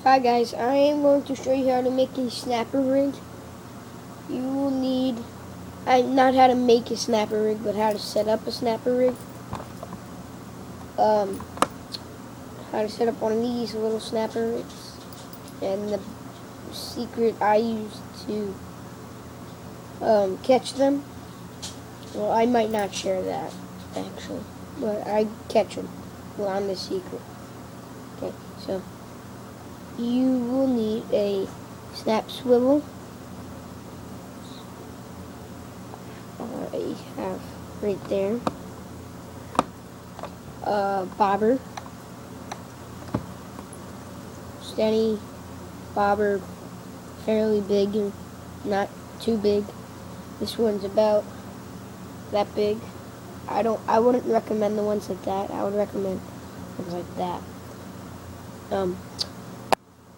Hi guys, I am going to show you how to make a snapper rig. You will need, not how to make a snapper rig, but how to set up a snapper rig. How to set up one of these little snapper rigs. And the secret I use to catch them. Well, I might not share that, actually. But I catch them on the secret. Okay, so you will need a snap swivel. I have right there. Bobber. Steady bobber, fairly big and not too big. This one's about that big. I wouldn't recommend the ones like that. I would recommend ones like that.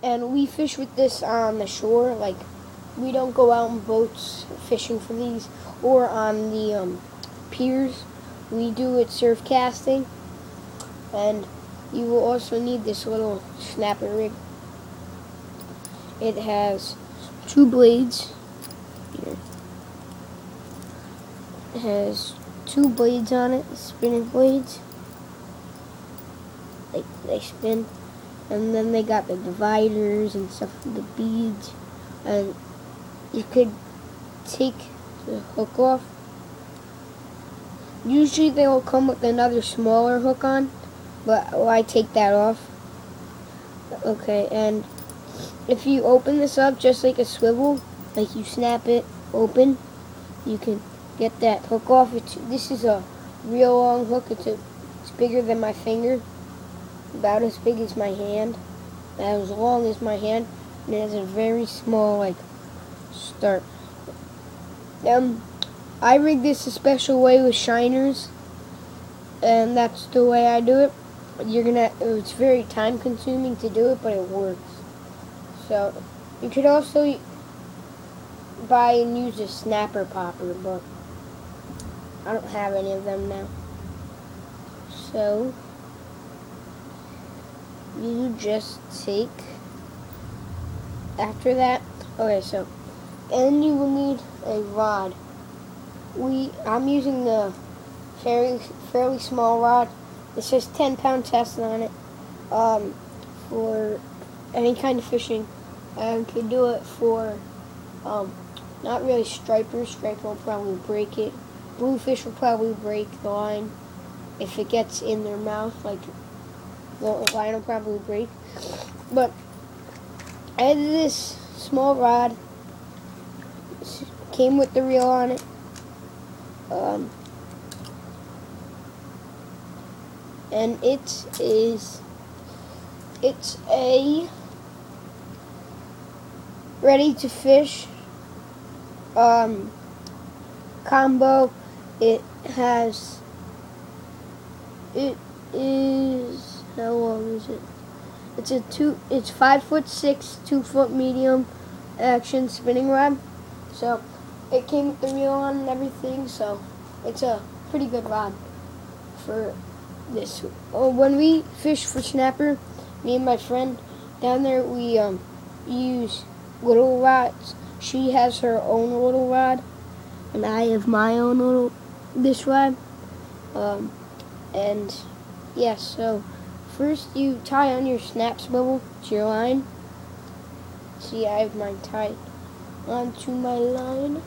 And we fish with this on the shore. Like, we don't go out in boats fishing for these, or on the piers. We do it surf casting. And you will also need this little snapper rig. It has 2 blades. Here. It has 2 blades on it, spinning blades. They spin. And then they got the dividers and stuff for the beads. And you could take the hook off. Usually they will come with another smaller hook on, but I take that off. Okay, and if you open this up just like a swivel, like you snap it open, you can get that hook off. This is a real long hook. It's bigger than my finger, about as big as my hand, as long as my hand, and it has a very small start. I rig this a special way with shiners, and that's the way I do it. It's very time consuming to do it, but it works. So you could also buy and use a snapper popper, but I don't have any of them now. So you just take, after that, okay, so then you will need a rod. I'm using the fairly small rod. It says 10-pound test on it, for any kind of fishing. And could do it for not really stripers. Striper will probably break it. Bluefish will probably break the line if it gets in their mouth. Like, the line will probably break. But I had this small rod. Came with the reel on it. And it's a ready to fish combo. It is, how long is it? It's 5'6", 2-foot medium action spinning rod. So it came with the reel on and everything, so it's a pretty good rod for this. When we fish for snapper, me and my friend down there, we use little rods. She has her own little rod, and I have my own this rod. And yeah, so first you tie on your snap swivel to your line. See, I have mine tied onto my line,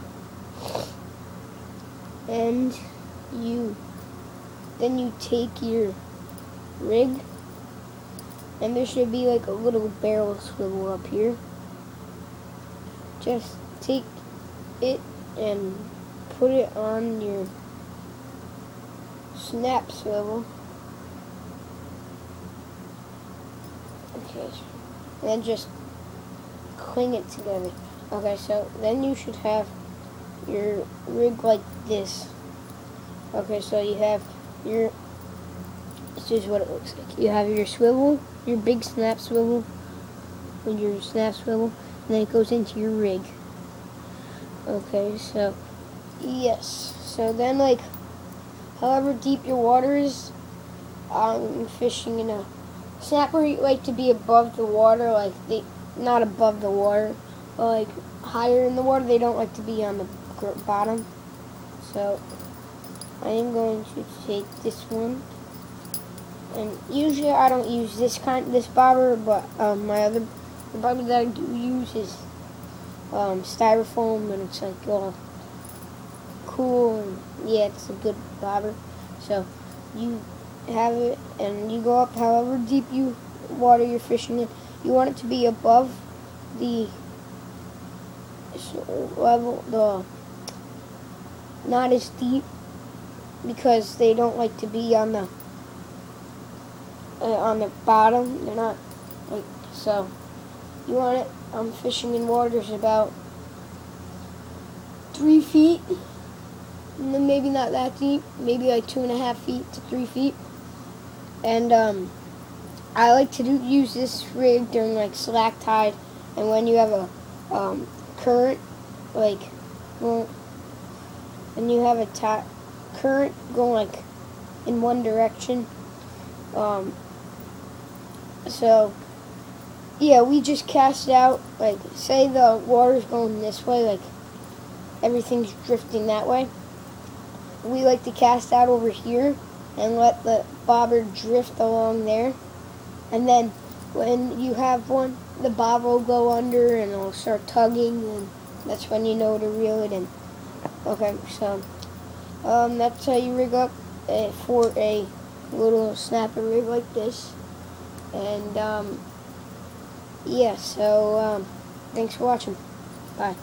and then you take your rig, and there should be like a little barrel swivel up here. Just take it and put it on your snap swivel. Okay, and then just cling it together. Okay, so then you should have your rig like this. Okay, so you have this is what it looks like. You have your swivel, your big snap swivel, and your snap swivel, and then it goes into your rig. Okay, so yes. So then, however deep your water is, I'm fishing in a Snapper like to be above the water, like they not above the water, but like higher in the water. They don't like to be on the bottom. So I am going to take this one, and usually I don't use this bobber, but the bobber that I do use is styrofoam, and it's like all cool, and yeah, it's a good bobber. So you have it, and you go up however deep water you're fishing in. You want it to be above the level, not as deep, because they don't like to be on the bottom. They're not like so. You want it. I'm fishing in waters about 3 feet, and then maybe not that deep, maybe like 2.5 feet to 3 feet. And I like to use this rig during like slack tide, and when you have a current, like, well, and you have a current going like in one direction. So yeah, we just cast out, like, say the water's going this way, like everything's drifting that way. We like to cast out over here and let the bobber drift along there. And then when you have one, the bobber will go under and it'll start tugging, and that's when you know to reel it in. Okay, so that's how you rig up for a little snapper rig like this. And yeah, so thanks for watching. Bye.